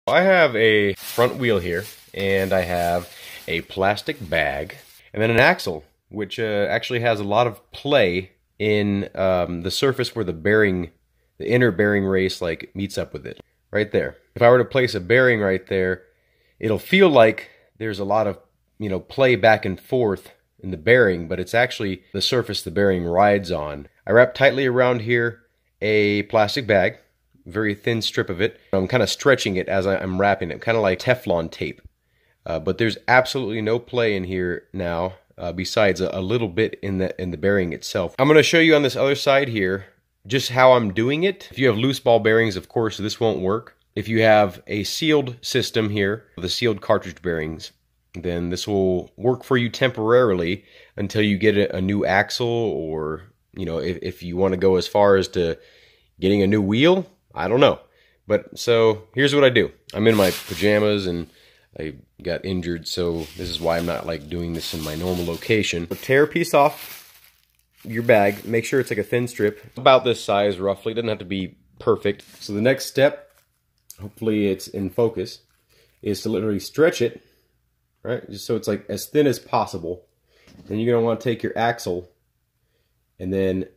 I have a front wheel here, and I have a plastic bag, and then an axle, which actually has a lot of play in the surface where the inner bearing race like meets up with it, right there. If I were to place a bearing right there, it'll feel like there's a lot of, play back and forth in the bearing, but it's actually the surface the bearing rides on. I wrap tightly around here a plastic bag, very thin strip of it. I'm kind of stretching it as I'm wrapping it, kind of like Teflon tape. But there's absolutely no play in here now, besides a little bit in the bearing itself. I'm going to show you on this other side here just how I'm doing it. If you have loose ball bearings, of course, this won't work. If you have a sealed system here, the sealed cartridge bearings, then this will work for you temporarily until you get a new axle, or, if you want to go as far as to getting a new wheel. I don't know. But so here's what I do. I'm in my pajamas and I got injured, so this is why I'm not like doing this in my normal location. So tear a piece off your bag. Make sure it's like a thin strip, about this size roughly. It doesn't have to be perfect. So the next step, hopefully it's in focus, is to literally stretch it, right? Just so it's like as thin as possible. Then you're gonna want to take your axle and then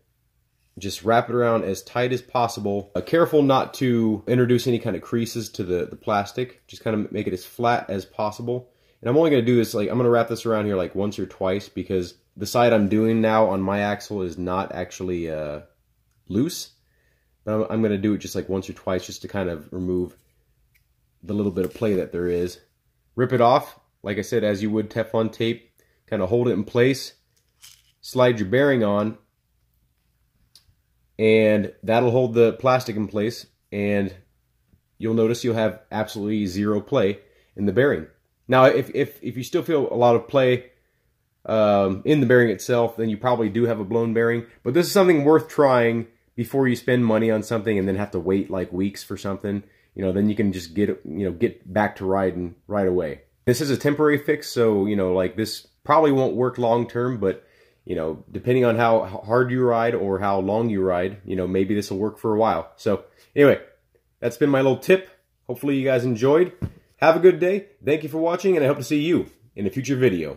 just wrap it around as tight as possible. Careful not to introduce any kind of creases to the plastic. Just kind of make it as flat as possible. And I'm only going to do this, I'm going to wrap this around here like once or twice, because the side I'm doing now on my axle is not actually loose. But I'm going to do it just like once or twice, just to kind of remove the little bit of play that there is. Rip it off, like I said, as you would Teflon tape. Kind of hold it in place. Slide your bearing on, and that'll hold the plastic in place, and you'll notice you'll have absolutely zero play in the bearing. Now, if you still feel a lot of play in the bearing itself, then you probably do have a blown bearing. But this is something worth trying before you spend money on something and then have to wait like weeks for something. Then you can just get back to riding right away. This is a temporary fix, so like this probably won't work long term, but depending on how hard you ride or how long you ride, maybe this will work for a while. So anyway, that's been my little tip. Hopefully you guys enjoyed. Have a good day. Thank you for watching, and I hope to see you in a future video.